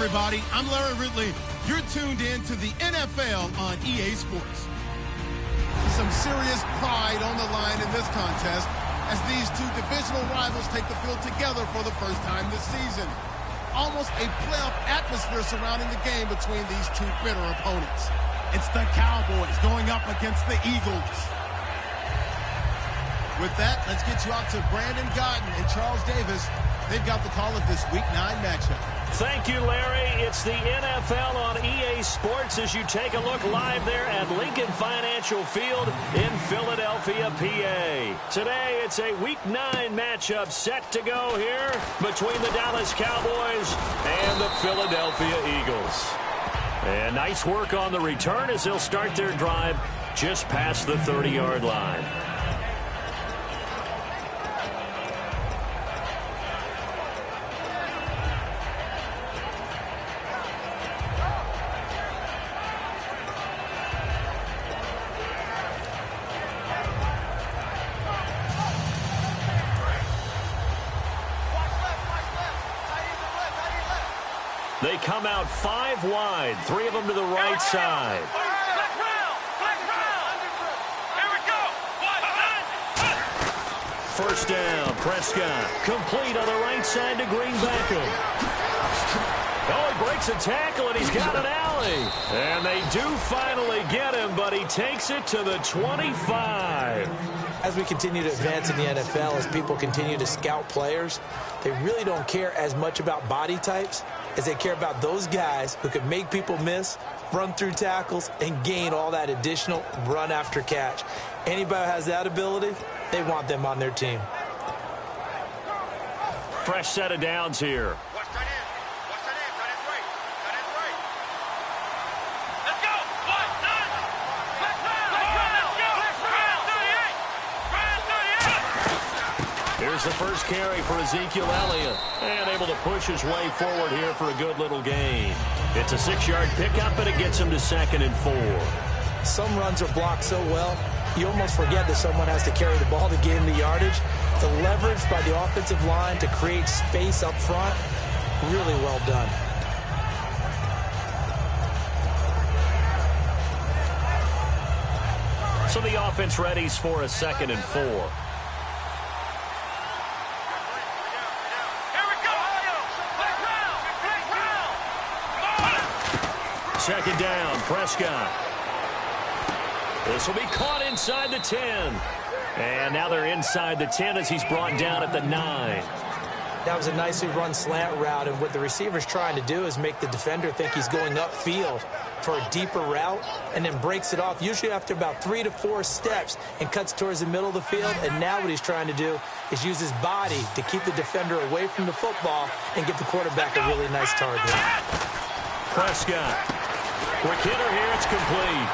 everybody. I'm Larry Ridley. You're tuned in to the NFL on EA Sports. Some serious pride on the line in this contest as these two divisional rivals take the field together for the first time this season. Almost a playoff atmosphere surrounding the game between these two bitter opponents. It's the Cowboys going up against the Eagles. With that, let's get you out to Brandon Godden and Charles Davis. They've got the call of this Week 9 matchup. Thank you, Larry. It's the NFL on EA Sports as you take a look live there at Lincoln Financial Field in Philadelphia, PA. Today, it's a Week 9 matchup set to go here between the Dallas Cowboys and the Philadelphia Eagles. And nice work on the return as they'll start their drive just past the 30-yard line. They come out 5 wide, 3 of them to the right side. First down, Prescott. Complete on the right side to Green Beckham. Oh, he breaks a tackle, and he's got an alley. And they do finally get him, but he takes it to the 25. As we continue to advance in the NFL, as people continue to scout players, they really don't care as much about body types as they care about those guys who can make people miss, run through tackles, and gain all that additional run after catch. Anybody who has that ability, they want them on their team. Fresh set of downs here. Here's the first carry for Ezekiel Elliott. And able to push his way forward here for a good little gain. It's a 6-yard pickup, and it gets him to 2nd and 4. Some runs are blocked so well, you almost forget that someone has to carry the ball to gain the yardage. The leverage by the offensive line to create space up front, really well done. So the offense readies for a 2nd and 4. Second down, Prescott. This will be caught inside the 10. And now they're inside the 10 as he's brought down at the 9. That was a nicely run slant route, and what the receiver's trying to do is make the defender think he's going upfield for a deeper route, and then breaks it off, usually after about 3 to 4 steps, and cuts towards the middle of the field. And now what he's trying to do is use his body to keep the defender away from the football and give the quarterback a really nice target. Prescott. Quick hitter here, it's complete.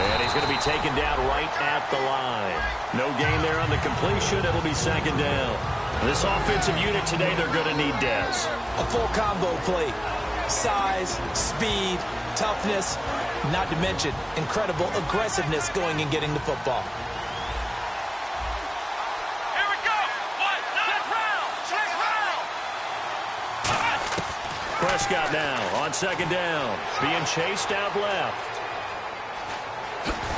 And he's going to be taken down right at the line. No gain there on the completion. It'll be 2nd down. This offensive unit today, they're going to need Dez. A full combo plate. Size, speed, toughness, not to mention incredible aggressiveness going and getting the football. Prescott now on 2nd down. Being chased out left.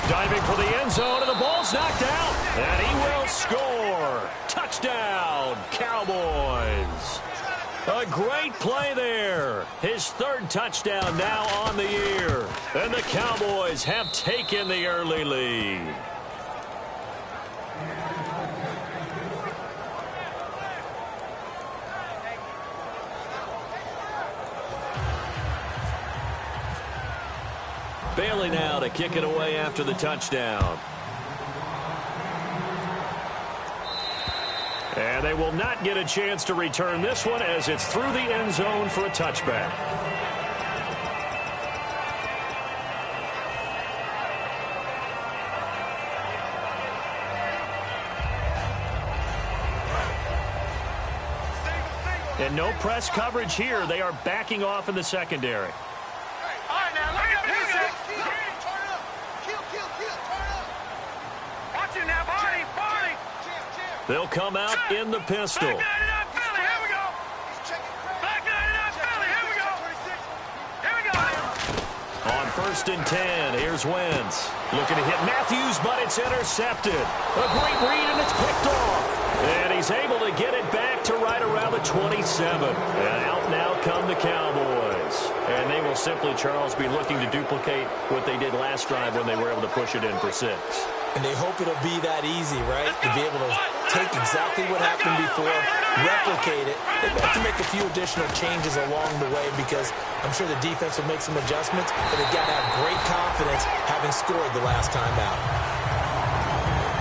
Diving for the end zone, and the ball's knocked out. And he will score. Touchdown, Cowboys. A great play there. His 3rd touchdown now on the year. And the Cowboys have taken the early lead. Bailey now to kick it away after the touchdown. And they will not get a chance to return this one as it's through the end zone for a touchback. And no press coverage here. They are backing off in the secondary. They'll come out in the pistol. 1st and 10. Here's Wentz. Looking to hit Matthews, but it's intercepted. A great read, and it's picked off. And he's able to get it back to right around the 27. And out now come the Cowboys. And they will simply, Charles, be looking to duplicate what they did last drive when they were able to push it in for 6. And they hope it'll be that easy, right? To be able to take exactly what happened before, replicate it. They've got to make a few additional changes along the way because I'm sure the defense will make some adjustments, but they've got to have great confidence having scored the last time out.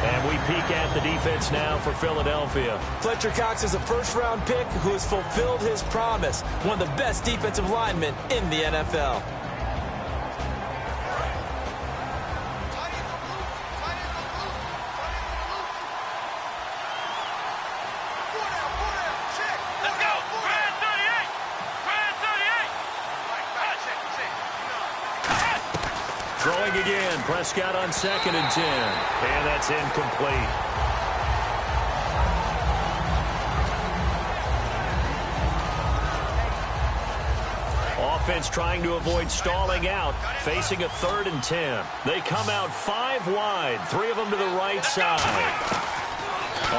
And we peek at the defense now for Philadelphia. Fletcher Cox is a first-round pick who has fulfilled his promise. One of the best defensive linemen in the NFL. Throwing again, Prescott on 2nd and 10. And that's incomplete. Offense trying to avoid stalling out, facing a 3rd and 10. They come out 5 wide, 3 of them to the right side.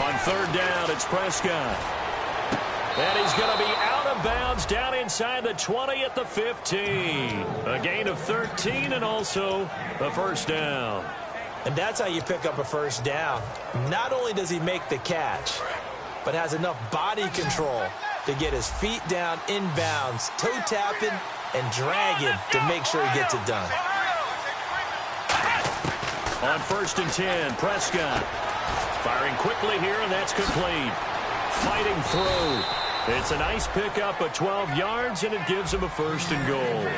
On 3rd down, it's Prescott. And he's going to be out of bounds down inside the 20 at the 15. A gain of 13 and also a 1st down. And that's how you pick up a 1st down. Not only does he make the catch, but has enough body control to get his feet down inbounds, toe tapping and dragging to make sure he gets it done. On 1st and 10, Prescott firing quickly here, and that's complete. Fighting through. It's a nice pickup of 12 yards, and it gives him a 1st and goal.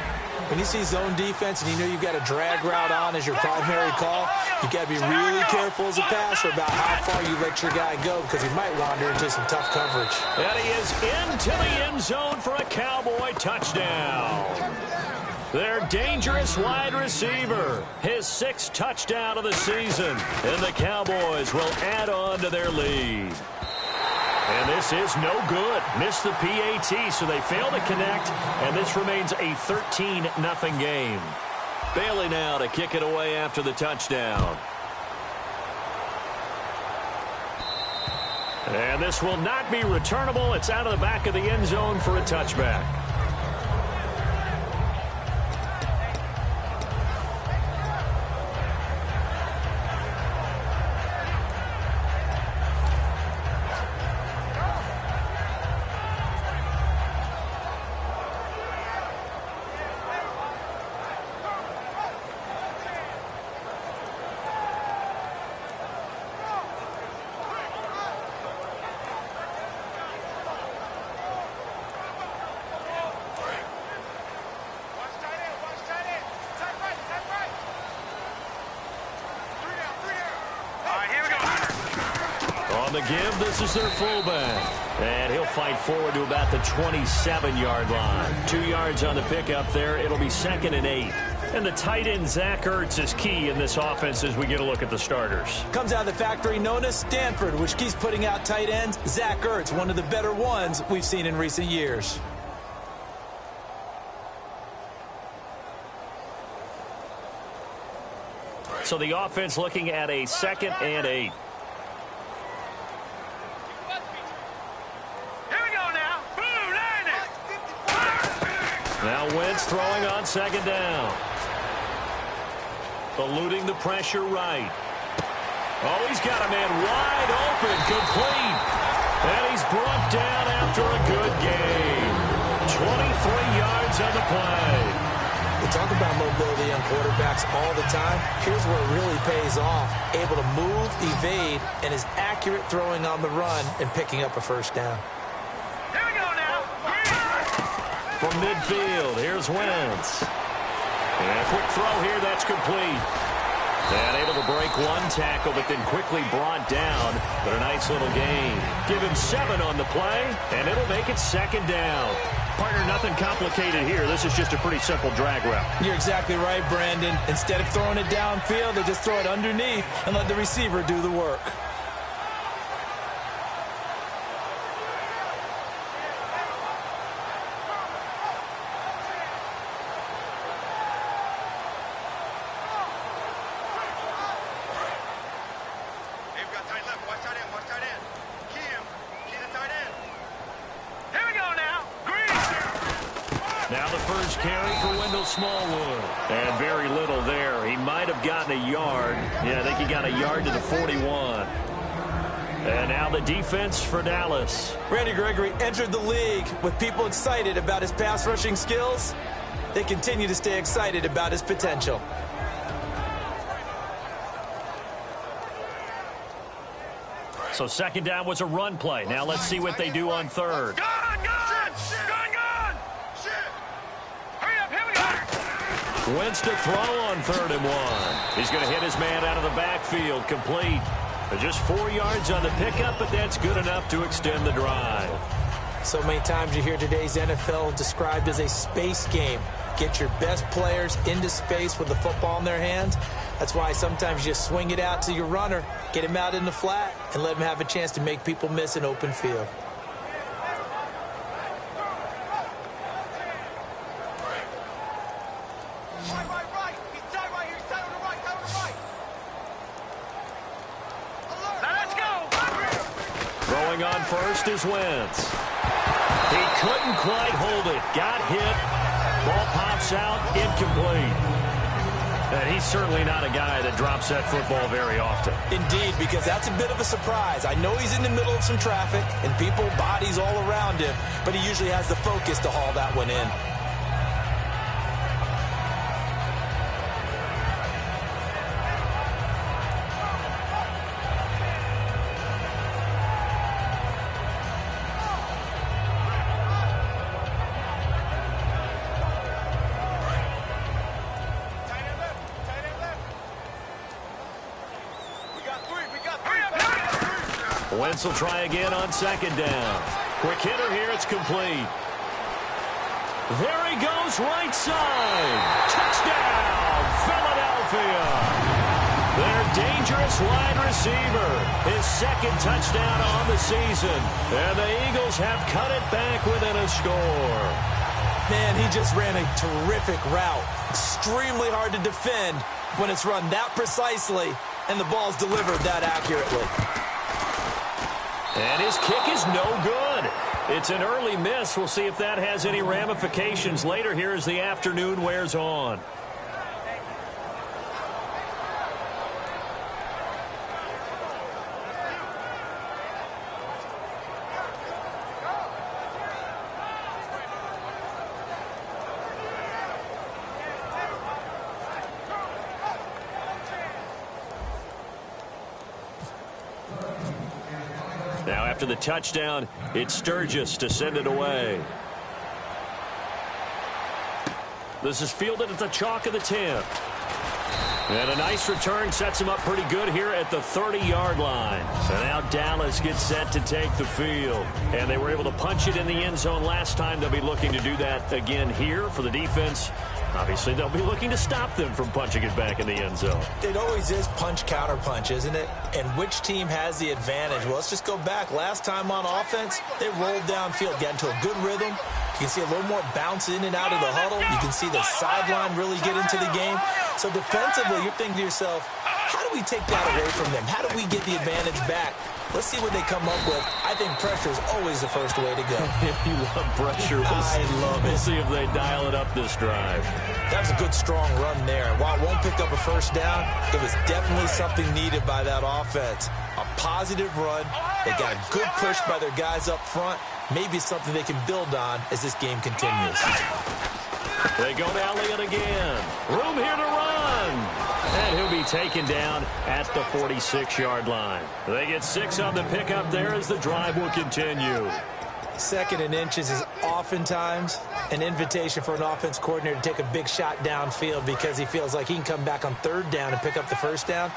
When you see zone defense and you know you've got a drag route on as your primary call, you've got to be really careful as a passer about how far you let your guy go because he might wander into some tough coverage. And he is into the end zone for a Cowboy touchdown. Their dangerous wide receiver, his 6th touchdown of the season, and the Cowboys will add on to their lead. And this is no good. Missed the PAT, so they fail to connect, and this remains a 13-0 game. Bailey now to kick it away after the touchdown. And this will not be returnable. It's out of the back of the end zone for a touchback. On the give, this is their fullback. And he'll fight forward to about the 27-yard line. 2 yards on the pickup there. It'll be 2nd and 8. And the tight end, Zach Ertz, is key in this offense as we get a look at the starters. Comes out of the factory known as Stanford, which keeps putting out tight ends. Zach Ertz, one of the better ones we've seen in recent years. So the offense looking at a 2nd and 8. Now Wentz throwing on 2nd down. Eluding the pressure right. Oh, he's got a man wide open, complete. And he's brought down after a good game. 23 yards on the play. We talk about mobility on quarterbacks all the time. Here's where it really pays off. Able to move, evade, and is accurate throwing on the run and picking up a 1st down. From midfield, here's Wentz. And a quick throw here, that's complete. And able to break one tackle, but then quickly brought down. But a nice little gain. Give him 7 on the play, and it'll make it 2nd down. Partner, nothing complicated here. This is just a pretty simple drag route. You're exactly right, Brandon. Instead of throwing it downfield, they just throw it underneath and let the receiver do the work. carry for Wendell Smallwood. And very little there. He might have gotten a yard. Yeah, I think he got a yard to the 41. And now the defense for Dallas. Randy Gregory entered the league with people excited about his pass rushing skills. They continue to stay excited about his potential. So second down was a run play. Now let's see what they do on third. Wentz to throw on 3rd and 1. He's going to hit his man out of the backfield, complete. Just 4 yards on the pickup, but that's good enough to extend the drive. So many times you hear today's NFL described as a space game. Get your best players into space with the football in their hands. That's why sometimes you swing it out to your runner, get him out in the flat, and let him have a chance to make people miss an open field. Throwing on first is Wentz. He couldn't quite hold it. Got hit. Ball pops out. Incomplete. And he's certainly not a guy that drops that football very often. Indeed, because that's a bit of a surprise. I know he's in the middle of some traffic and people, bodies all around him, but he usually has the focus to haul that one in. Wentz will try again on second down. Quick hitter here. It's complete. There he goes, right side. Touchdown, Philadelphia. Their dangerous wide receiver. His second touchdown on the season. And the Eagles have cut it back within a score. Man, he just ran a terrific route. Extremely hard to defend when it's run that precisely and the ball's delivered that accurately. And his kick is no good. It's an early miss. We'll see if that has any ramifications later here as the afternoon wears on. Now after the touchdown, it's Sturgis to send it away. This is fielded at the chalk of the 10. And a nice return sets him up pretty good here at the 30-yard line. So now Dallas gets set to take the field. And they were able to punch it in the end zone last time. They'll be looking to do that again here for the defense. Obviously, they'll be looking to stop them from punching it back in the end zone. It always is punch-counter-punch, isn't it? And which team has the advantage? Well, let's just go back. Last time on offense, they rolled downfield, got into a good rhythm. You can see a little more bounce in and out of the huddle. You can see the sideline really get into the game. So defensively, you're thinking to yourself, how do we take that away from them? How do we get the advantage back? Let's see what they come up with. I think pressure is always the first way to go. You love pressure. I love it. We'll see if they dial it up this drive. That was a good, strong run there. While it won't pick up a first down, it was definitely something needed by that offense. A positive run. They got a good push by their guys up front. Maybe something they can build on as this game continues. They go to Elliott again. Room here to run. And he'll be taken down at the 46-yard line. They get 6 on the pickup there as the drive will continue. 2nd and inches is oftentimes an invitation for an offense coordinator to take a big shot downfield because he feels like he can come back on 3rd down and pick up the first down.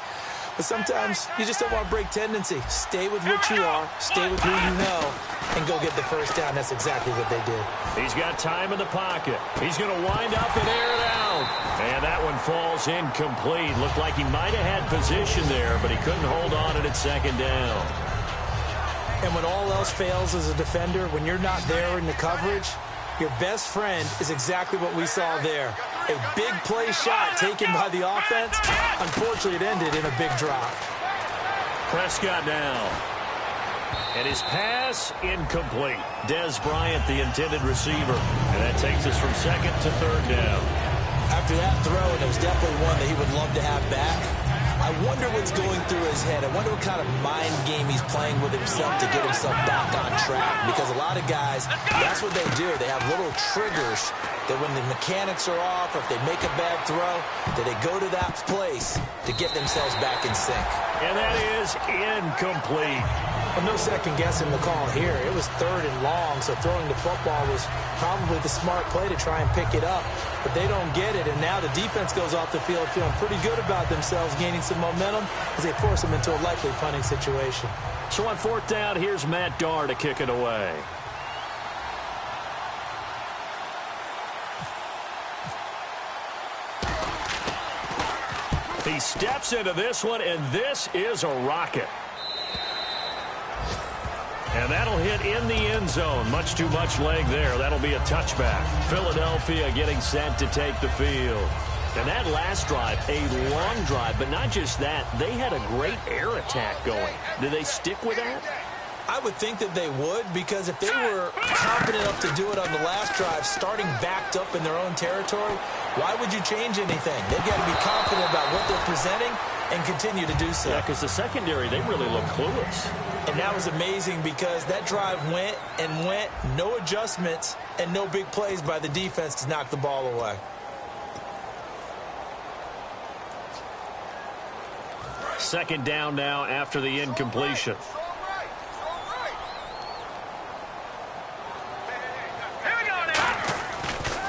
But sometimes you just don't want to break tendency. Stay with what you are, stay with who you know, and go get the first down. That's exactly what they did. He's got time in the pocket. He's going to wind up and air it out. And that one falls incomplete. Looked like he might have had position there, but he couldn't hold on it at 2nd down. And when all else fails as a defender, when you're not there in the coverage, your best friend is exactly what we saw there. A big play shot taken by the offense. Unfortunately, it ended in a big drop. Prescott now. And his pass, incomplete. Dez Bryant, the intended receiver. And that takes us from second to third down. After that throw, and it was definitely one that he would love to have back, I wonder what's going through his head. I wonder what kind of mind game he's playing with himself to get himself back on track. Because a lot of guys, that's what they do. They have little triggers that when the mechanics are off or if they make a bad throw, that they go to that place to get themselves back in sync. And that is incomplete. Well, no second guessing the call here. It was third and long, so throwing the football was probably the smart play to try and pick it up. But they don't get it, and now the defense goes off the field feeling pretty good about themselves, gaining some momentum as they force them into a likely punting situation. So on fourth down, here's Matt Darr to kick it away. He steps into this one, and this is a rocket. And that'll hit in the end zone. Much too much leg there. That'll be a touchback. Philadelphia getting set to take the field. And that last drive, a long drive, but not just that. They had a great air attack going. Do they stick with that? I would think that they would, because if they were confident enough to do it on the last drive, starting backed up in their own territory, why would you change anything? They've got to be confident about what they're presenting and continue to do so. Yeah, because the secondary, they really look clueless. And that was amazing because that drive went and went, no adjustments and no big plays by the defense to knock the ball away. Second down now after the incompletion.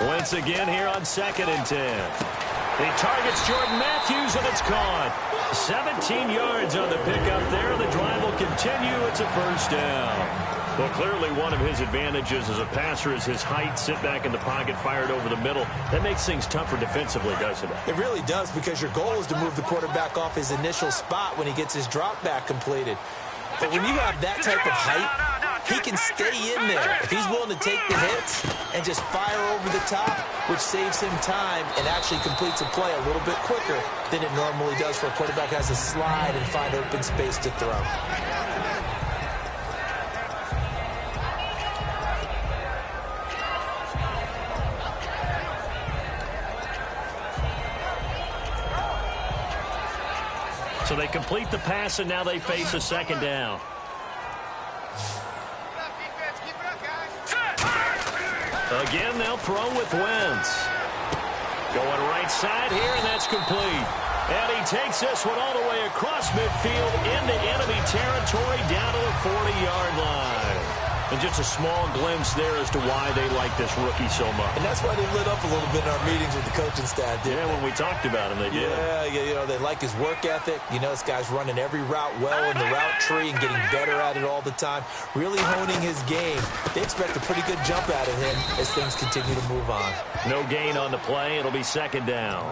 Once again here on 2nd and 10. He targets Jordan Matthews, and it's caught. 17 yards on the pickup there. The drive will continue. It's a first down. Well, clearly one of his advantages as a passer is his height. Sit back in the pocket, fired over the middle. That makes things tougher defensively, doesn't it? It really does, because your goal is to move the quarterback off his initial spot when he gets his drop back completed. But when you have that type of height, he can stay in there. If he's willing to take the hits and just fire over the top, which saves him time and actually completes a play a little bit quicker than it normally does for a quarterback who has to slide and find open space to throw. So they complete the pass, and now they face a second down. Again, they'll throw with Wentz. Going right side here, and that's complete. And he takes this one all the way across midfield into enemy territory down to the 40-yard line. And just a small glimpse there as to why they like this rookie so much. And that's why they lit up a little bit in our meetings with the coaching staff, didn't they? When we talked about him, they did. Yeah, you know, they like his work ethic. You know, this guy's running every route well in the route tree and getting better at it all the time, really honing his game. They expect a pretty good jump out of him as things continue to move on. No gain on the play. It'll be second down.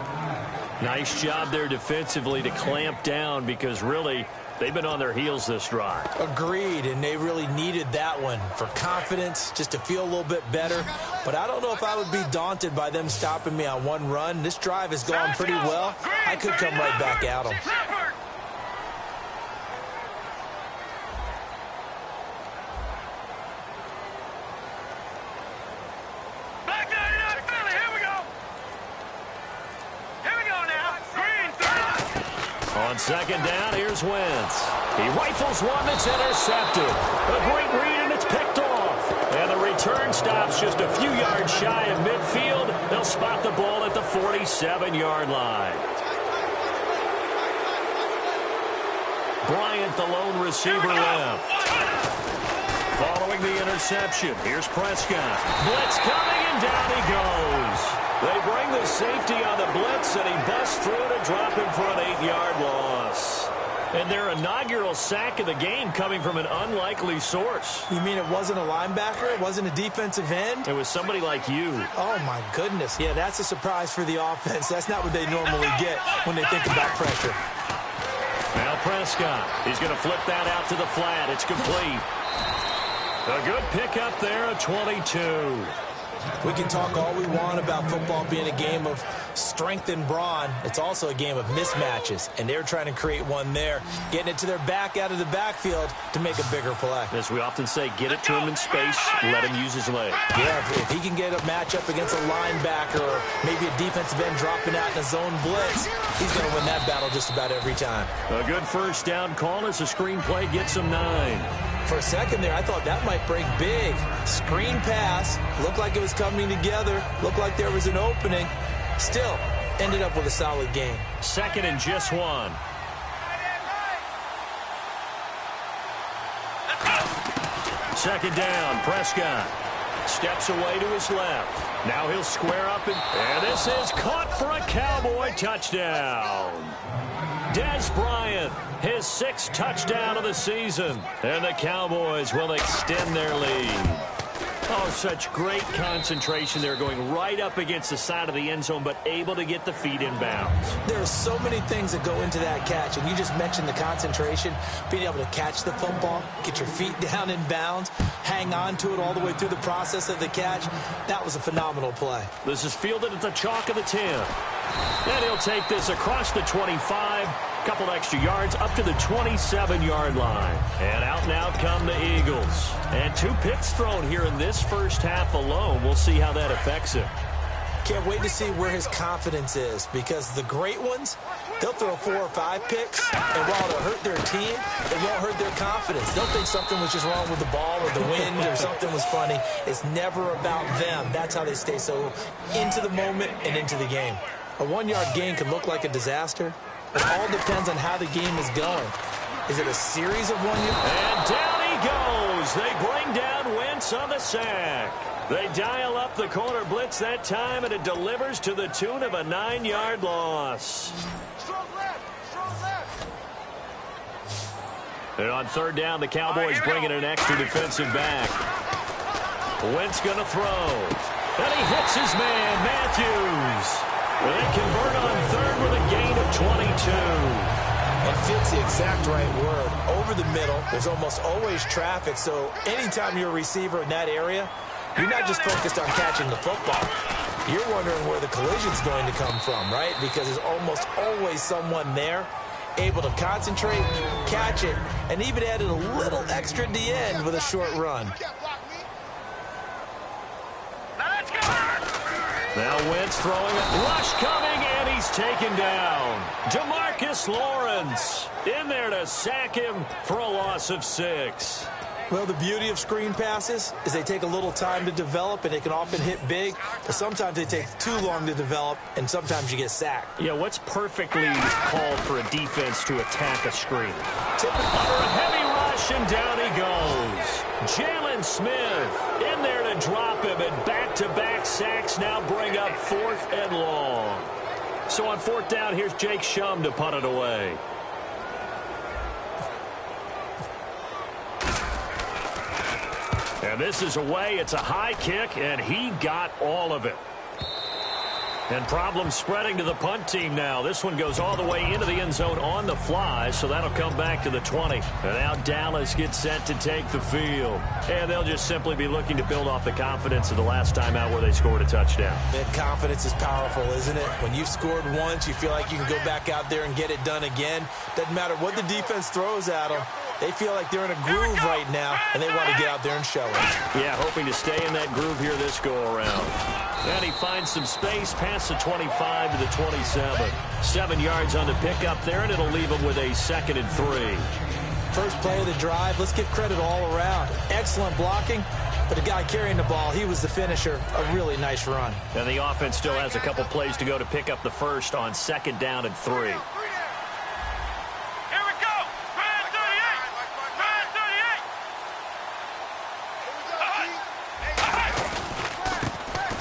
Nice job there defensively to clamp down, because really they've been on their heels this drive. Agreed, and they really needed that one for confidence, just to feel a little bit better. But I don't know if I would be daunted by them stopping me on one run. This drive has gone pretty well. I could come right back at them. On second down, here's Wentz. He rifles one that's intercepted. A great read, and it's picked off. And the return stops just a few yards shy of midfield. They'll spot the ball at the 47-yard line. Bryant, the lone receiver, left. Following the interception, here's Prescott. Blitz coming, and down he goes. They bring the safety on the blitz, and he busts through to drop him for an 8-yard loss. And their inaugural sack of the game coming from an unlikely source. You mean it wasn't a linebacker? It wasn't a defensive end? It was somebody like you. Oh, my goodness. Yeah, that's a surprise for the offense. That's not what they normally get when they think about pressure. Now Prescott. He's going to flip that out to the flat. It's complete. A good pickup there, a 22. We can talk all we want about football being a game of strength and brawn. It's also a game of mismatches, and they're trying to create one there, getting it to their back out of the backfield to make a bigger play. As we often say, get it to him in space, let him use his leg. Yeah, if he can get a matchup against a linebacker or maybe a defensive end dropping out in a zone blitz, he's going to win that battle just about every time. A good first down call as the screen play gets him 9. For a second there, I thought that might break big. Screen pass, looked like it was coming together, looked like there was an opening. Still, ended up with a solid game. 2nd and just 1. Second down, Prescott steps away to his left. Now he'll square up, and this is caught for a Cowboy touchdown. Dez Bryant, his 6th touchdown of the season, and the Cowboys will extend their lead. Oh, such great concentration. They're going right up against the side of the end zone, but able to get the feet in bounds. There are so many things that go into that catch, and you just mentioned the concentration, being able to catch the football, get your feet down in bounds, hang on to it all the way through the process of the catch. That was a phenomenal play. This is fielded at the chalk of the 10. And he'll take this across the 25, couple extra yards up to the 27-yard line. And out come the Eagles. And 2 picks thrown here in this first half alone. We'll see how that affects him. Can't wait to see where his confidence is, because the great ones, they'll throw 4 or 5 picks, and while it'll hurt their team, it won't hurt their confidence. They'll think something was just wrong with the ball or the wind or something was funny. It's never about them. That's how they stay so into the moment and into the game. A 1-yard gain can look like a disaster. It all depends on how the game is going. Is it a series of 1 yard? And down he goes. They bring down Wentz on the sack. They dial up the corner blitz that time, and it delivers to the tune of a 9-yard loss. And on 3rd down, the Cowboys bring in an extra defensive back. Wentz going to throw. And he hits his man, Matthews. They convert on 3rd with a gain of 22. And fits the exact right word. Over the middle, there's almost always traffic, so anytime you're a receiver in that area, you're not just focused on catching the football. You're wondering where the collision's going to come from, right? Because there's almost always someone there able to concentrate, catch it, and even added a little extra at the end with a short run. Now Wentz throwing it. Rush coming, and he's taken down. DeMarcus Lawrence in there to sack him for a loss of 6. Well, the beauty of screen passes is they take a little time to develop, and they can often hit big, but sometimes they take too long to develop, and sometimes you get sacked. Yeah, what's perfectly called for a defense to attack a screen? Typically, for a heavy rush, and down he goes. Jalen Smith in there to drop him, and back-to-back sacks now bring up 4th and long. So on 4th down, here's Jake Shum to punt it away. And this is away. It's a high kick, and he got all of it. And problems spreading to the punt team now. This one goes all the way into the end zone on the fly, so that'll come back to the 20. And now Dallas gets set to take the field. And they'll just simply be looking to build off the confidence of the last time out where they scored a touchdown. That confidence is powerful, isn't it? When you've scored once, you feel like you can go back out there and get it done again. Doesn't matter what the defense throws at them. They feel like they're in a groove right now, and they want to get out there and show it. Yeah, hoping to stay in that groove here this go-around. And he finds some space past the 25 to the 27. 7 yards on the pickup there, and it'll leave him with a 2nd and 3. First play of the drive, let's give credit all around. Excellent blocking, but the guy carrying the ball, he was the finisher. A really nice run. And the offense still has a couple plays to go to pick up the first on 2nd down and 3.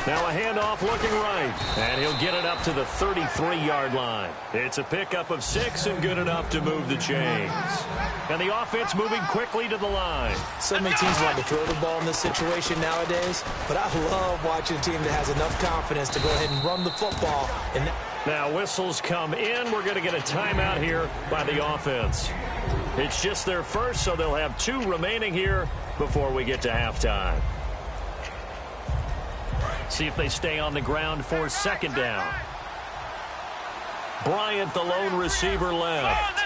Now a handoff looking right, and he'll get it up to the 33-yard line. It's a pickup of 6 and good enough to move the chains. And the offense moving quickly to the line. So many teams want to throw the ball in this situation nowadays, but I love watching a team that has enough confidence to go ahead and run the football. And now whistles come in. We're going to get a timeout here by the offense. It's just their first, so they'll have 2 remaining here before we get to halftime. See if they stay on the ground for 2nd down. Bryant, the lone receiver, left.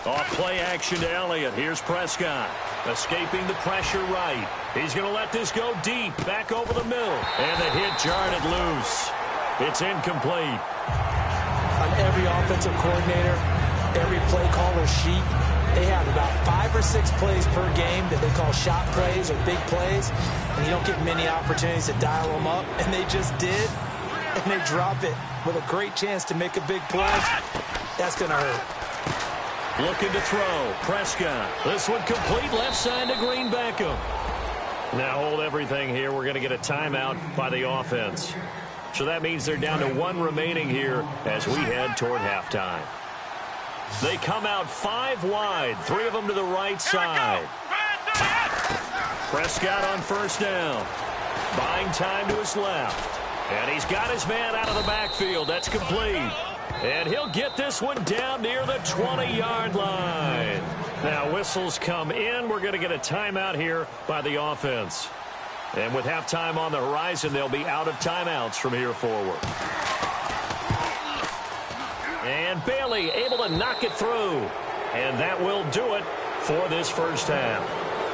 Off play action to Elliott. Here's Prescott. Escaping the pressure right. He's going to let this go deep. Back over the middle. And the hit jarred it loose. It's incomplete. On every offensive coordinator, every play caller sheet, they have about 5 or 6 plays per game that they call shot plays or big plays. And you don't get many opportunities to dial them up. And they just did. And they drop it with a great chance to make a big play. That's going to hurt. Looking to throw. Prescott. This one complete left side to Green Beckham. Now hold everything here. We're going to get a timeout by the offense. So that means they're down to 1 remaining here as we head toward halftime. They come out 5 wide. 3 of them to the right side. Prescott on first down. Buying time to his left. And he's got his man out of the backfield. That's complete. And he'll get this one down near the 20-yard line. Now whistles come in. We're going to get a timeout here by the offense. And with halftime on the horizon, they'll be out of timeouts from here forward. And Bailey able to knock it through. And that will do it for this first half.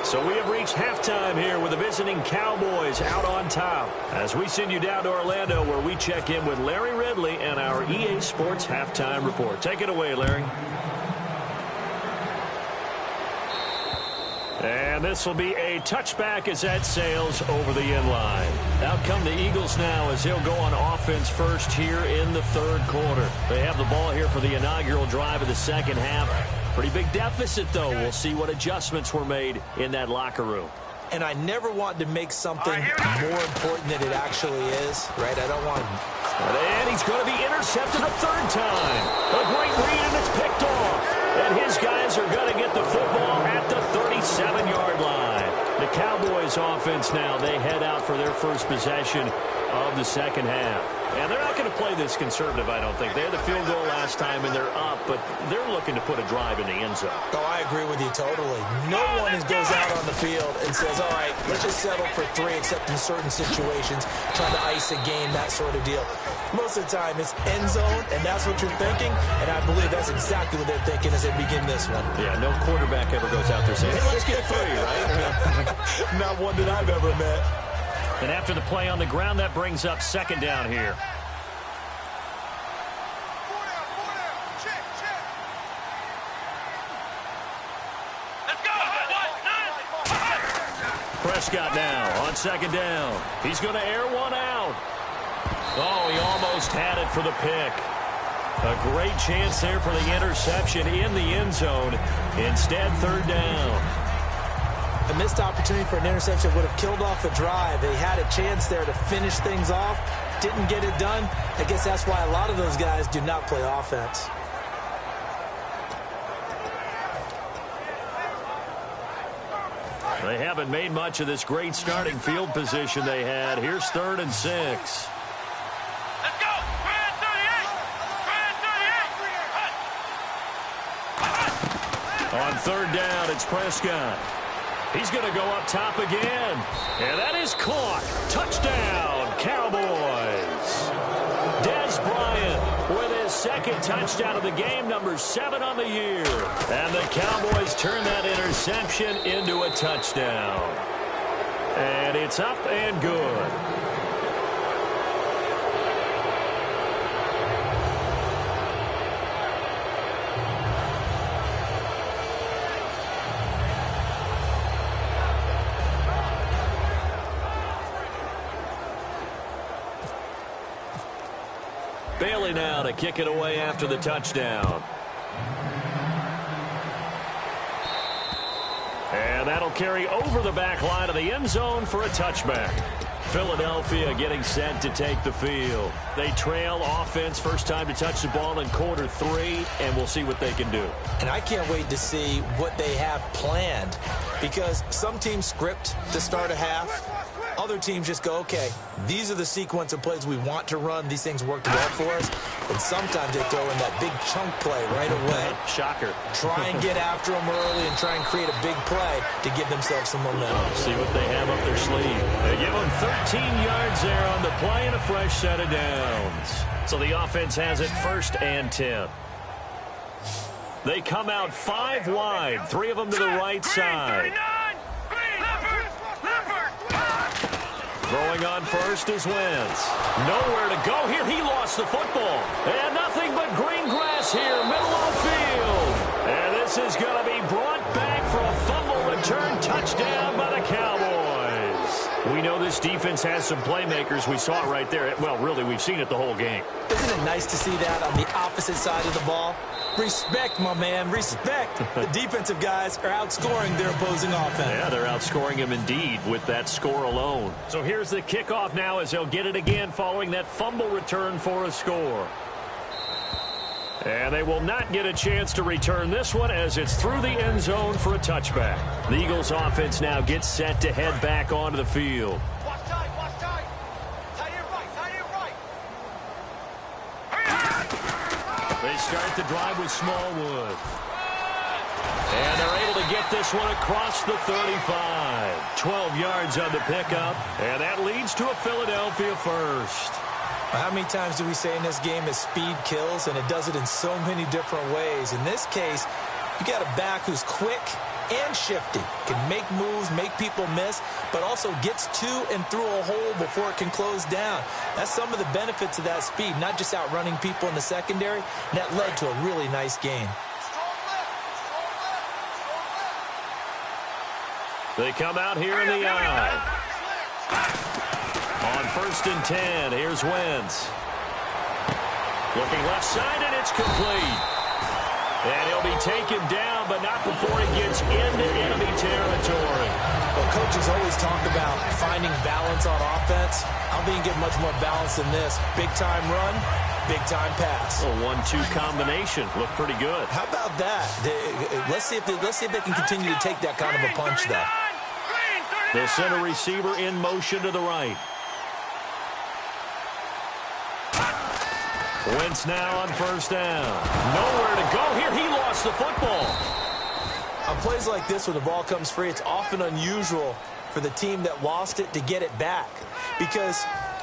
So we have reached halftime here with the visiting Cowboys out on top as we send you down to Orlando where we check in with Larry Ridley and our EA Sports Halftime Report. Take it away, Larry. And this will be a touchback as that sails over the inline. Out come the Eagles now as he'll go on offense first here in the third quarter. They have the ball here for the inaugural drive of the second half. Pretty big deficit, though. We'll see what adjustments were made in that locker room. And I never want to make something more important than it actually is, right? I don't want to. And he's going to be intercepted a third time. A great read, and it's picked off. And his guys are going to get the football at the 37-yard line. The Cowboys offense now, they head out for their first possession of the second half. And they're not going to play this conservative, I don't think. They had the field goal last time, and they're up, but they're looking to put a drive in the end zone. Oh, I agree with you totally. No one goes out on the field and says, all right, let's just settle for 3, except in certain situations, trying to ice a game, that sort of deal. Most of the time, it's end zone, and that's what you're thinking, and I believe that's exactly what they're thinking as they begin this one. Yeah, no quarterback ever goes out there saying, hey, let's get 3, right? Not one that I've ever met. And after the play on the ground, that brings up second down here. Prescott now on second down. He's going to air one out. Oh, he almost had it for the pick. A great chance there for the interception in the end zone. Instead, third down. A missed opportunity for an interception would have killed off a drive. They had a chance there to finish things off. Didn't get it done. I guess that's why a lot of those guys do not play offense. They haven't made much of this great starting field position they had. Here's 3rd and 6. Let's go! Grand 38! On third down, it's Prescott. He's going to go up top again. And that is caught. Touchdown, Cowboys. Dez Bryant with his second touchdown of the game, number 7 on the year. And the Cowboys turn that interception into a touchdown. And it's up and good. Bailey now to kick it away after the touchdown. And that'll carry over the back line of the end zone for a touchback. Philadelphia getting set to take the field. They trail offense, first time to touch the ball in quarter 3, and we'll see what they can do. And I can't wait to see what they have planned, because some teams script to start a half. Other teams just go, okay, these are the sequence of plays we want to run. These things work well for us. And sometimes they throw in that big chunk play right away. Shocker. Try and get after them early and try and create a big play to give themselves some momentum. See what they have up their sleeve. They give them 13 yards there on the play and a fresh set of downs. So the offense has it 1st and 10. They come out 5 wide, 3 of them to the right side. Throwing on first is Wentz. Nowhere to go here. He lost the football. And nothing but green grass here, middle of the field. And this is going to be brought back for a fumble return touchdown by the Cowboys. We know this defense has some playmakers. We saw it right there. Well, really, we've seen it the whole game. Isn't it nice to see that on the opposite side of the ball? Respect, my man, respect. The defensive guys are outscoring their opposing offense. Yeah, they're outscoring him indeed with that score alone. So here's the kickoff now as they'll get it again following that fumble return for a score. And they will not get a chance to return this one as it's through the end zone for a touchback. The Eagles offense now gets set to head back onto the field. Watch tight, watch tight. Tie it right, tie it right. They start the drive with Smallwood. And they're able to get this one across the 35. 12 yards on the pickup. And that leads to a Philadelphia first. How many times do we say in this game that speed kills, and it does it in so many different ways? In this case, you got a back who's quick and shifty, can make moves, make people miss, but also gets to and through a hole before it can close down. That's some of the benefits of that speed, not just outrunning people in the secondary. And that led to a really nice gain. They come out here in the eye. On 1st and 10, here's Wentz. Looking left side, and it's complete. And he'll be taken down, but not before he gets into enemy territory. Well, coaches always talk about finding balance on offense. I don't think you get much more balance than this. Big-time run, big-time pass. A 1-2 combination. Looked pretty good. How about that? Let's see if they can continue to take that kind of a punch, though. They'll send a receiver in motion to the right. Wentz now on 1st down. Nowhere to go here. He lost the football. On plays like this where the ball comes free, it's often unusual for the team that lost it to get it back. Because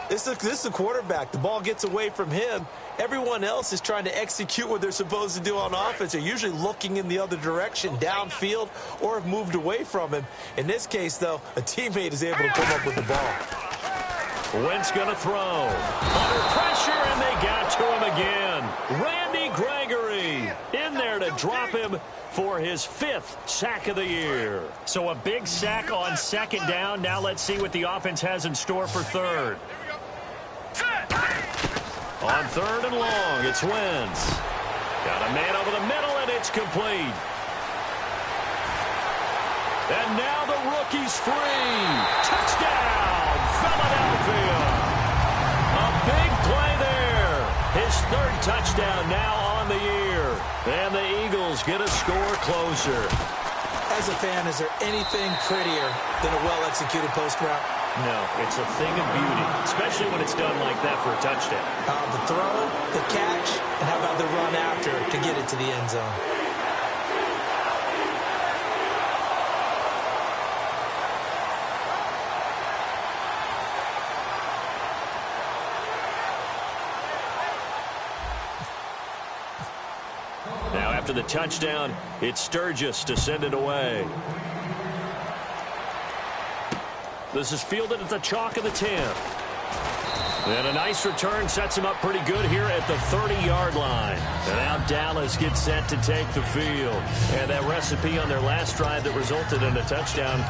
this is a quarterback. The ball gets away from him. Everyone else is trying to execute what they're supposed to do on offense. They're usually looking in the other direction, downfield, or have moved away from him. In this case, though, a teammate is able to come up with the ball. Wentz going to throw. Under pressure, and they got to him again. Randy Gregory in there to drop him for his 5th sack of the year. So a big sack on 2nd down. Now let's see what the offense has in store for 3rd. On 3rd and long, it's Wentz. Got a man over the middle, and it's complete. And now the rookie's free. Touchdown, Philadelphia. A big play there. His 3rd touchdown now on the year. And the Eagles get a score closer. As a fan, is there anything prettier than a well-executed post route? No, it's a thing of beauty, especially when it's done like that for a touchdown. The throw, the catch, and how about the run after to get it to the end zone? Now after the touchdown, it's Sturgis to send it away. This is fielded at the chalk of the 10. And a nice return sets him up pretty good here at the 30-yard line. And now Dallas gets set to take the field. And that recipe on their last drive that resulted in a touchdown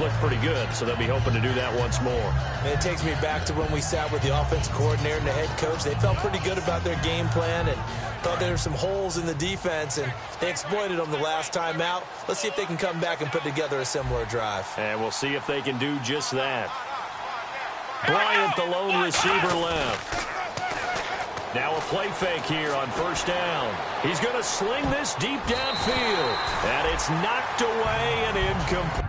looked pretty good, so they'll be hoping to do that once more. It takes me back to when we sat with the offensive coordinator and the head coach. They felt pretty good about their game plan and thought there were some holes in the defense, and they exploited them the last time out. Let's see if they can come back and put together a similar drive. And we'll see if they can do just that. Bryant, the lone receiver, left. Now a play fake here on 1st down. He's going to sling this deep downfield, and it's knocked away and incomplete.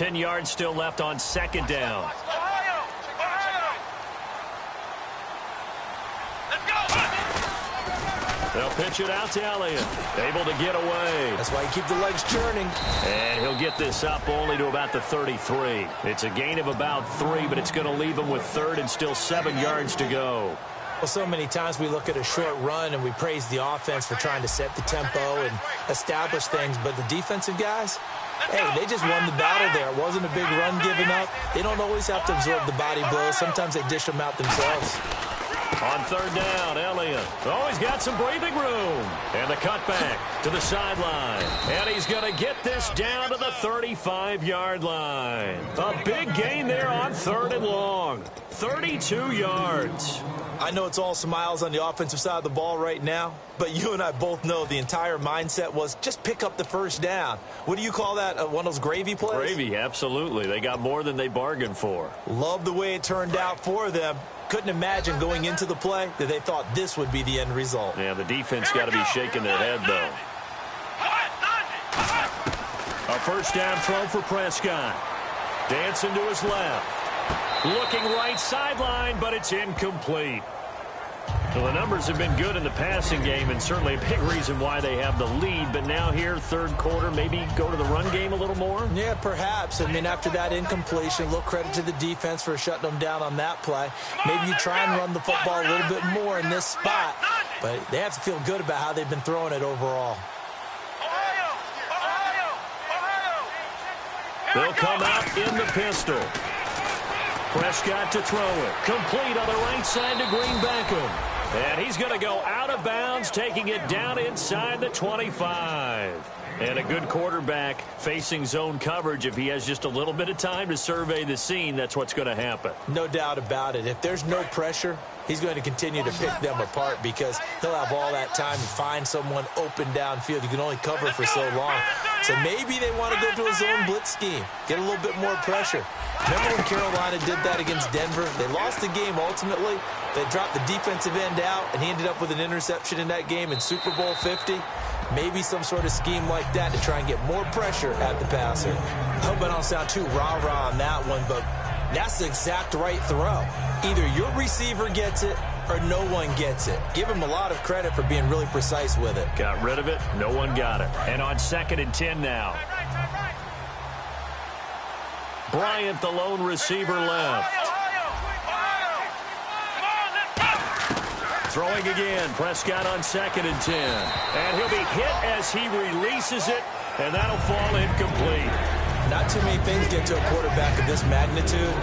10 yards still left on second down. They'll pitch it out to Elliott. Able to get away. That's why you keep the legs churning. And he'll get this up only to about the 33. It's a gain of about 3, but it's going to leave him with third and still 7 yards to go. Well, so many times we look at a short run and we praise the offense for trying to set the tempo and establish things, but the defensive guys, hey, they just won the battle there. It wasn't a big run given up. They don't always have to absorb the body blows. Sometimes they dish them out themselves. On third down, Elliott. Oh, he's got some breathing room. And the cutback to the sideline. And he's going to get this down to the 35-yard line. A big gain there on third and long. 32 yards. I know it's all smiles on the offensive side of the ball right now, but you and I both know the entire mindset was just pick up the first down. What do you call that? One of those gravy plays? Gravy, absolutely. They got more than they bargained for. Love the way it turned out for them. Couldn't imagine going into the play that they thought this would be the end result. Yeah, the defense got to be shaking their head, though. A first down throw for Prescott. Dancing to his left. Looking right sideline, but it's incomplete. Well, the numbers have been good in the passing game, and certainly a big reason why they have the lead. But now here, third quarter, maybe go to the run game a little more? Yeah, perhaps. I mean, after that incompletion, a little credit to the defense for shutting them down on that play. Maybe you try and run the football a little bit more in this spot. But they have to feel good about how they've been throwing it overall. They'll come out in the pistol. Prescott to throw it. Complete on the right side to Green Beckham. And he's going to go out of bounds, taking it down inside the 25. And a good quarterback facing zone coverage. If he has just a little bit of time to survey the scene, that's what's going to happen. No doubt about it. If there's no pressure, he's going to continue to pick them apart because he'll have all that time to find someone open downfield. You can only cover for so long. So maybe they want to go to a zone blitz scheme, get a little bit more pressure. Remember when Carolina did that against Denver? They lost the game ultimately. They dropped the defensive end out, and he ended up with an interception in that game in Super Bowl 50. Maybe some sort of scheme like that to try and get more pressure at the passer. I hope I don't sound too rah-rah on that one, but that's the exact right throw. Either your receiver gets it or no one gets it. Give him a lot of credit for being really precise with it. Got rid of it. No one got it. And on 2nd and 10 now. Bryant, the lone receiver, left. Throwing again. Prescott on 2nd and 10. And he'll be hit as he releases it, and that'll fall incomplete. Not too many things get to a quarterback of this magnitude,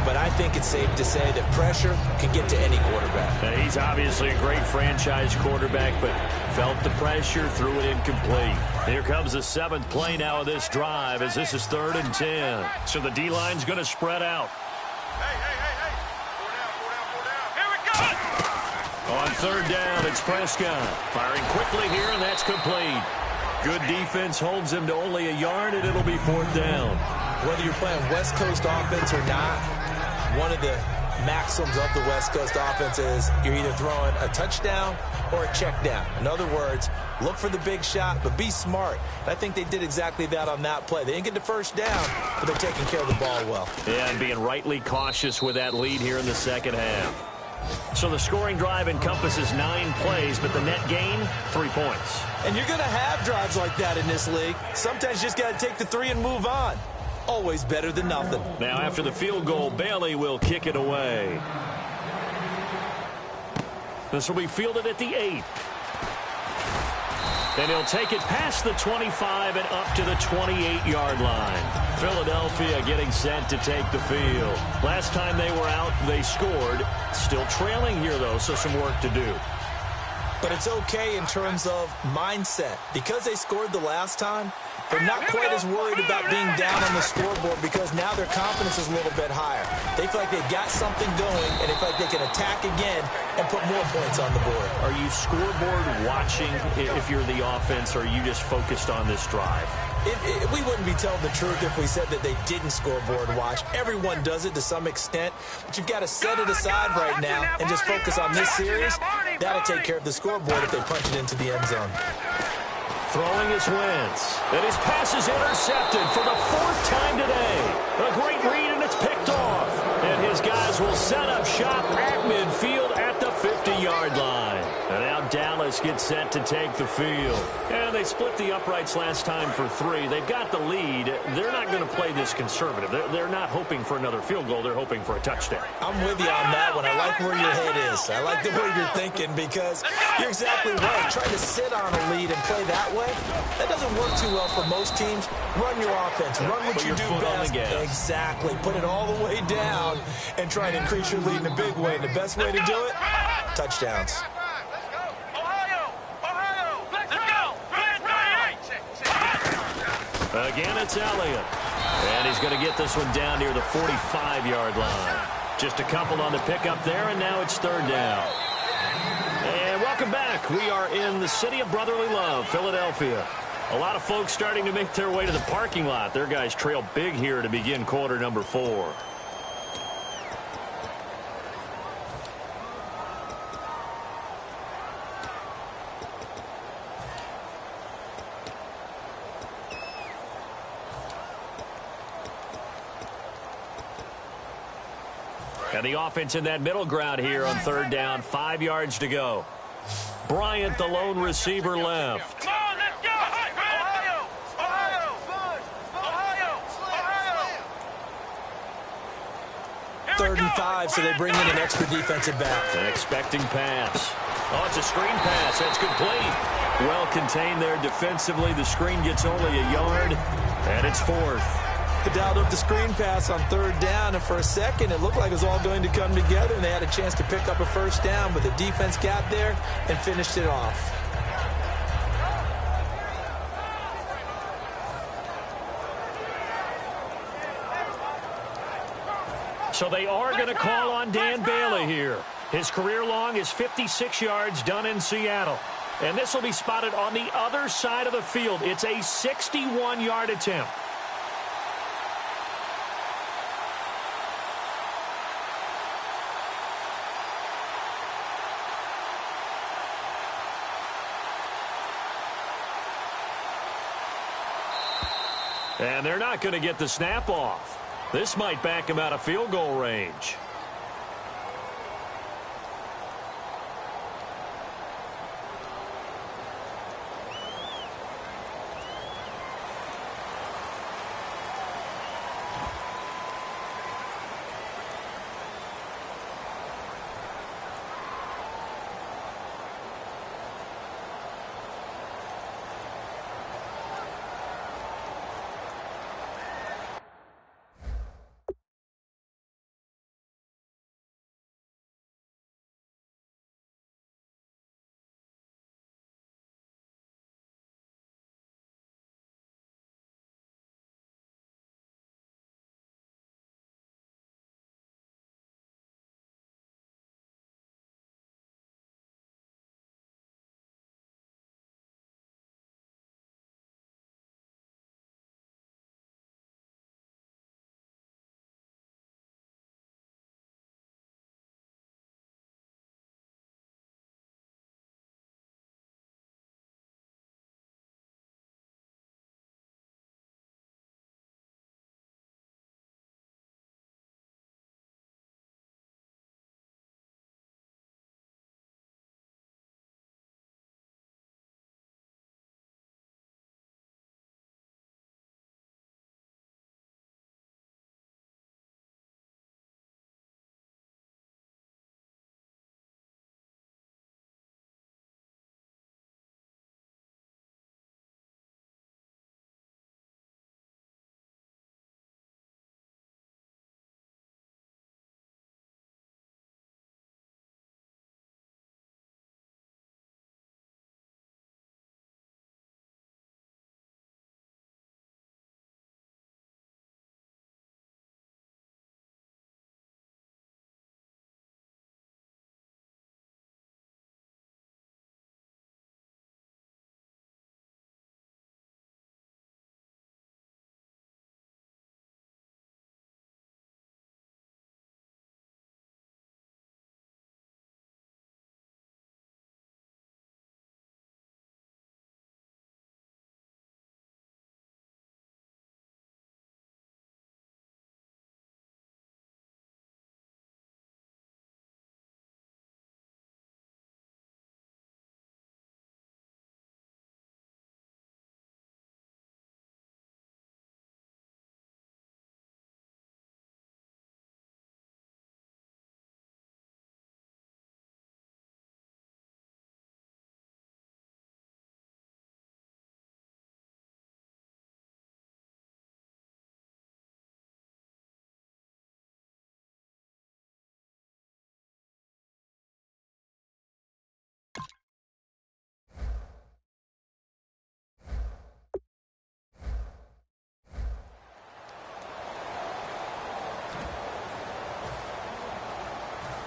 but I think it's safe to say that pressure can get to any quarterback. Now, he's obviously a great franchise quarterback, but felt the pressure, threw it incomplete. Here comes the 7th play now of this drive as this is 3rd and 10. So the D-line's going to spread out. Here we go. On 3rd down, it's Prescott. Firing quickly here, and that's complete. Good defense holds him to only a yard, and it'll be 4th down. Whether you're playing West Coast offense or not, one of the maxims of the West Coast offense is you're either throwing a touchdown or a check down. In other words, look for the big shot, but be smart. And I think they did exactly that on that play. They didn't get the first down, but they're taking care of the ball well. Yeah, and being rightly cautious with that lead here in the second half. So the scoring drive encompasses 9 plays, but the net gain, 3 points. And you're going to have drives like that in this league. Sometimes you just got to take the 3 and move on. Always better than nothing. Now after the field goal, Bailey will kick it away. This will be fielded at the 8. And he'll take it past the 25 and up to the 28-yard line. Philadelphia getting set to take the field. Last time they were out, they scored. Still trailing here, though, so some work to do. But it's okay in terms of mindset. Because they scored the last time, they're not quite as worried about being down on the scoreboard because now their confidence is a little bit higher. They feel like they've got something going, and they feel like they can attack again and put more points on the board. Are you scoreboard watching if you're the offense, or are you just focused on this drive? We wouldn't be telling the truth if we said that they didn't scoreboard watch. Everyone does it to some extent, but you've got to set it aside right now and just focus on this series. That'll take care of the scoreboard if they punch it into the end zone. Throwing his Wentz. And his pass is intercepted for the 4th time today. A great read, and it's picked off. And his guys will set up shop at midfield at the 50-yard line. And now Dallas gets set to take the field. And they split the uprights last time for 3. They've got the lead. They're not going to play this conservative. They're not hoping for another field goal. They're hoping for a touchdown. I'm with you on that one. I like where your head is. I like the way you're thinking because you're exactly right. Trying to sit on a lead and play that way, that doesn't work too well for most teams. Run your offense. Run what you do best. Exactly. Put it all the way down and try to increase your lead in a big way. And the best way to do it, touchdowns. Again, it's Elliott. And he's going to get this one down near the 45-yard line. Just a couple on the pickup there, and now it's 3rd down. And welcome back. We are in the city of brotherly love, Philadelphia. A lot of folks starting to make their way to the parking lot. Their guys trail big here to begin quarter number 4. And the offense in that middle ground here on 3rd down. 5 yards to go. Bryant, the lone receiver, left. Come on, let's go! Ohio! Ohio! Ohio! 3rd and 5, so they bring in an extra defensive back. An expecting pass. Oh, it's a screen pass. That's complete. Well contained there defensively. The screen gets only a yard, and it's 4th. Dialed up the screen pass on 3rd down, and for a second it looked like it was all going to come together and they had a chance to pick up a 1st down, but the defense got there and finished it off. So they are going to call on Dan Bailey here. His career long is 56 yards done in Seattle. And this will be spotted on the other side of the field. It's a 61-yard attempt. And they're not going to get the snap off. This might back him out of field goal range.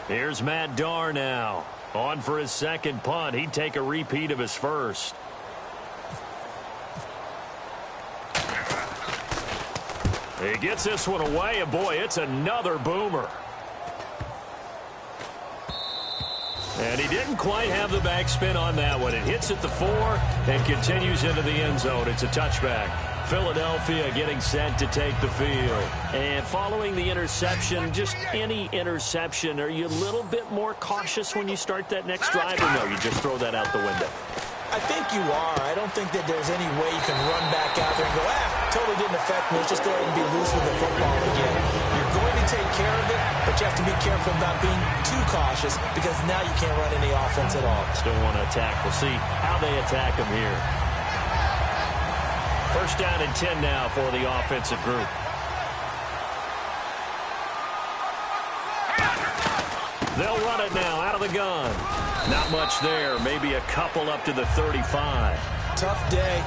Here's Matt Darr now. On for his second punt. He'd take a repeat of his first. He gets this one away, and boy, it's another boomer. And he didn't quite have the backspin on that one. It hits at the 4 and continues into the end zone. It's a touchback. Philadelphia getting set to take the field. And following the interception, just any interception, are you a little bit more cautious when you start that next drive, or no, you just throw that out the window? I think you are. I don't think that there's any way you can run back out there and go, totally didn't affect me. Let's just go ahead and be loose with the football again. You're going to take care of it, but you have to be careful about being too cautious because now you can't run any offense at all. Still want to attack. We'll see how they attack him here. First down and 10 now for the offensive group. They'll run it now out of the gun. Not much there. Maybe a couple up to the 35. Tough day.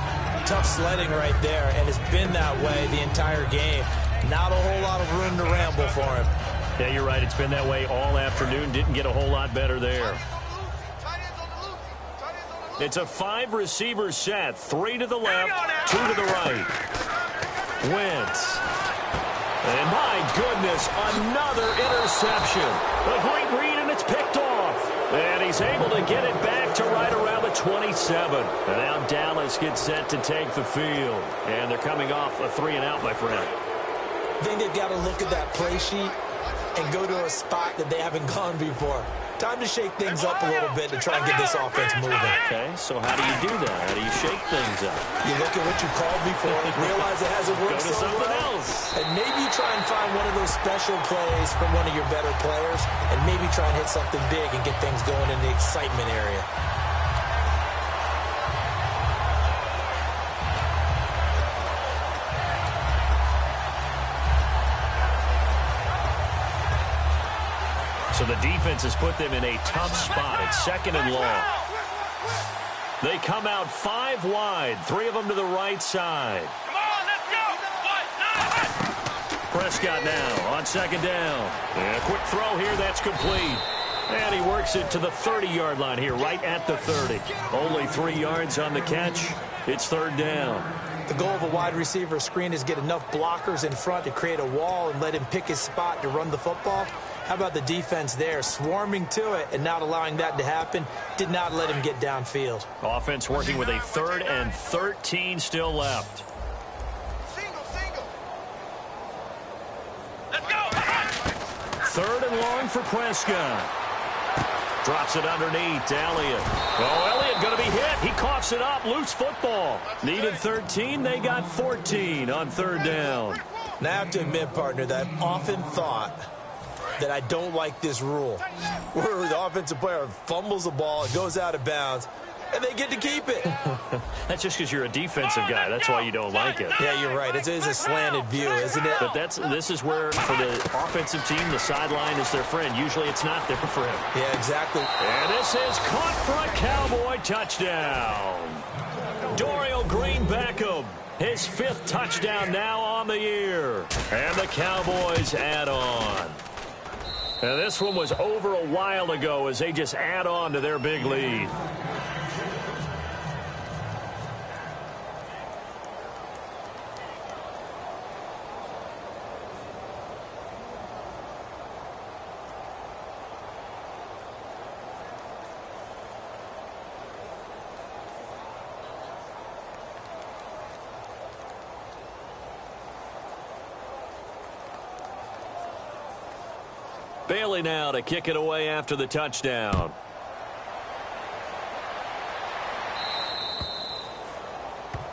Tough sledding right there, and it's been that way the entire game. Not a whole lot of room to ramble for him. Yeah, you're right. It's been that way all afternoon. Didn't get a whole lot better there. It's a 5-receiver set. 3 to the left, 2 to the right. Wentz. And my goodness, another interception. A great read, and it's picked off. And he's able to get it back to right around the 27. And now Dallas gets set to take the field. And they're coming off a 3-and-out, my friend. I think they've got to look at that play sheet and go to a spot that they haven't gone before. Time to shake things up a little bit to try and get this offense moving. Okay, so how do you do that? How do you shake things up? You look at what you called before, realize it hasn't worked Go to something else. And maybe you try and find one of those special plays from one of your better players, and maybe try and hit something big and get things going in the excitement area. So the defense has put them in a tough spot. It's 2nd and long. They come out 5 wide, 3 of them to the right side. Come on, let's go. Prescott now on 2nd down. And a quick throw here, that's complete. And he works it to the 30-yard line here, right at the 30. Only 3 yards on the catch. It's 3rd down. The goal of a wide receiver screen is get enough blockers in front to create a wall and let him pick his spot to run the football. How about the defense there, swarming to it and not allowing that to happen? Did not let him get downfield. Offense working with a 3rd and 13 still left. Single. Let's go. 3rd and long for Prescott. Drops it underneath to Elliott. Oh, Elliott going to be hit. He coughs it up. Loose football. Needed 13. They got 14 on 3rd down. Now I have to admit, partner, that I've often thought that I don't like this rule where the offensive player fumbles the ball, it goes out of bounds, and they get to keep it. That's just because you're a defensive guy. That's why you don't like it. Yeah, you're right. It is a slanted view, isn't it? But this is where, for the offensive team, the sideline is their friend. Usually it's not there for him. Yeah, exactly. And this is caught for a Cowboy touchdown. Dorial Green-Beckham, his 5th touchdown now on the year. And the Cowboys add on. And this one was over a while ago as they just add on to their big lead. Bailey now to kick it away after the touchdown.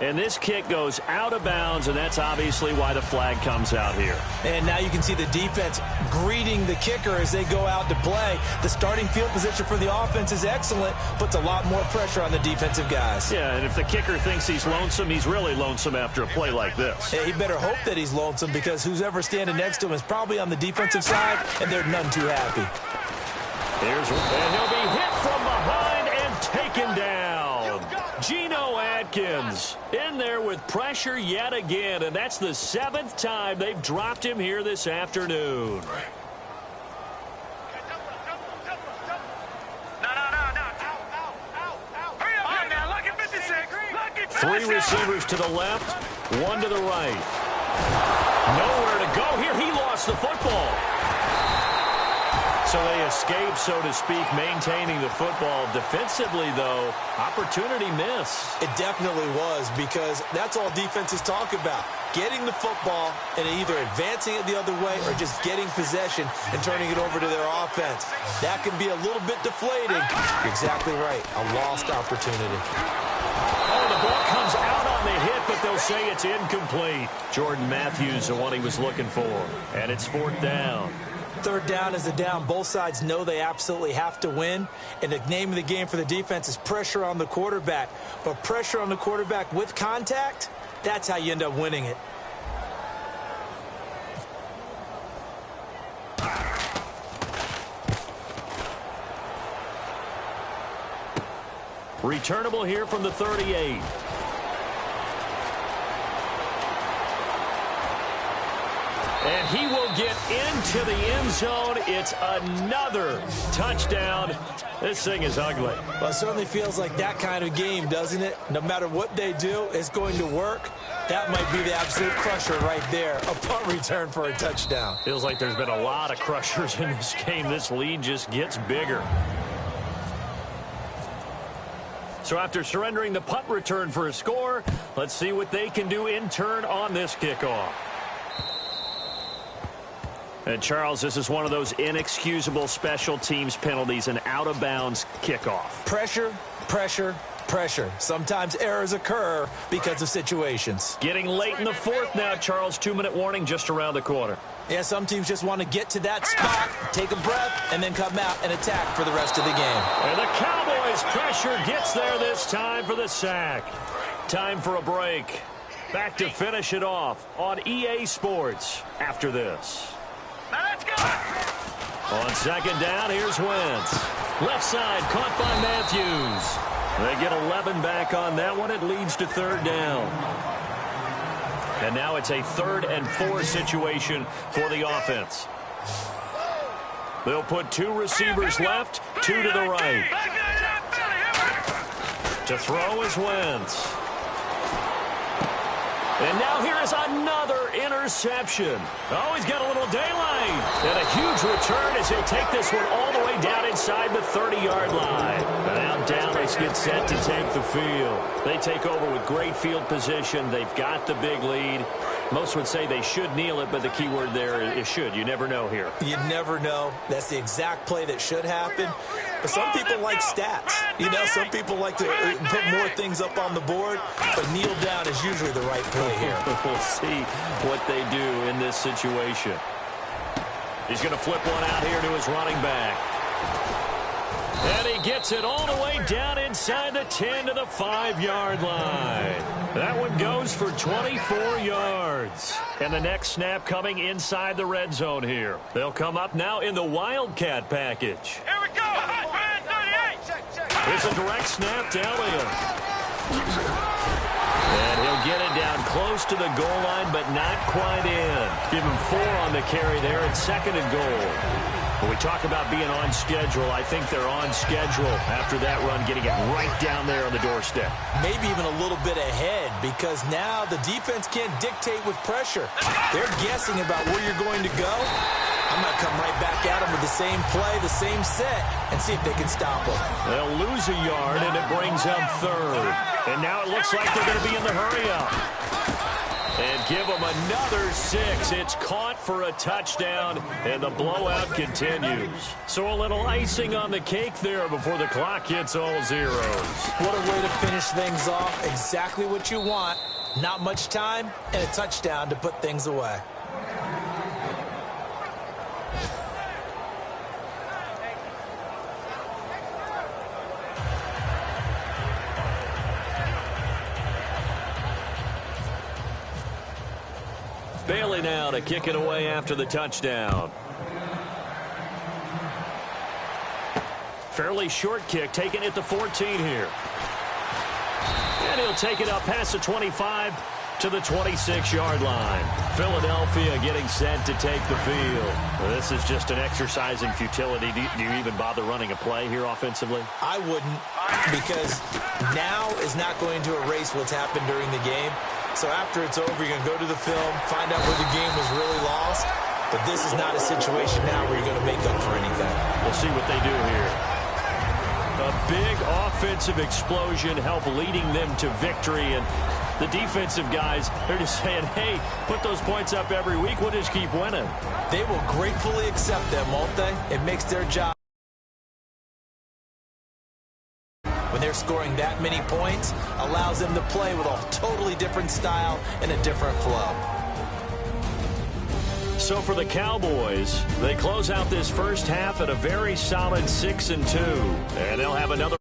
And this kick goes out of bounds, and that's obviously why the flag comes out here. And now you can see the defense greeting the kicker as they go out to play. The starting field position for the offense is excellent, puts a lot more pressure on the defensive guys. Yeah, and if the kicker thinks he's lonesome, he's really lonesome after a play like this. Yeah, he better hope that he's lonesome because who's ever standing next to him is probably on the defensive side, and they're none too happy. And he'll be hit from behind and taken down. Geno Atkins in there with pressure yet again, and that's the 7th time they've dropped him here this afternoon. Three receivers to the left, one to the right. Nowhere to go here. He lost the football. So they escape, so to speak, maintaining the football. Defensively, though, opportunity miss. It definitely was, because that's all defenses talk about. Getting the football and either advancing it the other way or just getting possession and turning it over to their offense. That can be a little bit deflating. You're exactly right. A lost opportunity. Oh, the ball comes out on the hit, but they'll say it's incomplete. Jordan Matthews, the one he was looking for. And it's 4th down. 3rd down is a down. Both sides know they absolutely have to win. And the name of the game for the defense is pressure on the quarterback. But pressure on the quarterback with contact, that's how you end up winning it. Returnable here from the 38. And he will get into the end zone. It's another touchdown. This thing is ugly. Well, it certainly feels like that kind of game, doesn't it? No matter what they do, it's going to work. That might be the absolute crusher right there. A punt return for a touchdown. Feels like there's been a lot of crushers in this game. This lead just gets bigger. So after surrendering the punt return for a score, let's see what they can do in turn on this kickoff. And Charles, this is one of those inexcusable special teams penalties, an out-of-bounds kickoff. Pressure, pressure, pressure. Sometimes errors occur because of situations. Getting late in the 4th now, Charles. 2-minute warning just around the corner. Yeah, some teams just want to get to that spot, take a breath, and then come out and attack for the rest of the game. And the Cowboys' pressure gets there this time for the sack. Time for a break. Back to finish it off on EA Sports after this. Now let's go. On 2nd down, here's Wentz. Left side, caught by Matthews. They get 11 back on that one. It leads to 3rd down. And now it's a 3rd and 4 situation for the offense. They'll put 2 receivers left, 2 to the right. To throw is Wentz. And now here is another interception. Oh, he's got a little daylight. And a huge return as he'll take this one all the way down inside the 30-yard line. And now Dallas gets set to take the field. They take over with great field position. They've got the big lead. Most would say they should kneel it, but the key word there is should. You never know here. You never know. That's the exact play that should happen. But some people like stats. You know, some people like to put more things up on the board, but kneel down is usually the right play here. We'll see what they do in this situation. He's going to flip one out here to his running back. And he gets it all the way down inside the 10 to the 5-yard line. That one goes for 24 yards. And the next snap coming inside the red zone here. They'll come up now in the Wildcat package. Here we go. Man 38. Here's a direct snap to Elliott. And he'll get it down close to the goal line, but not quite in. Give him 4 on the carry there at 2nd and goal. When we talk about being on schedule, I think they're on schedule after that run, getting it right down there on the doorstep. Maybe even a little bit ahead, because now the defense can't dictate with pressure. They're guessing about where you're going to go. I'm going to come right back at them with the same play, the same set, and see if they can stop them. They'll lose a yard, and it brings them 3rd. And now it looks like they're going to be in the hurry-up. And give them another 6. It's caught for a touchdown, and the blowout continues. So a little icing on the cake there before the clock hits all zeros. What a way to finish things off. Exactly what you want. Not much time, and a touchdown to put things away. Bailey now to kick it away after the touchdown. Fairly short kick, taken at the 14 here. And he'll take it up past the 25 to the 26-yard line. Philadelphia getting set to take the field. This is just an exercise in futility. Do you even bother running a play here offensively? I wouldn't, because now is not going to erase what's happened during the game. So after it's over, you're going to go to the film, find out where the game was really lost. But this is not a situation now where you're going to make up for anything. We'll see what they do here. A big offensive explosion helped leading them to victory. And the defensive guys, they're just saying, hey, put those points up every week. We'll just keep winning. They will gratefully accept them, won't they? It makes their job. When they're scoring that many points, allows them to play with a totally different style and a different flow. So for the Cowboys, they close out this first half at a very solid 6-2, and they'll have another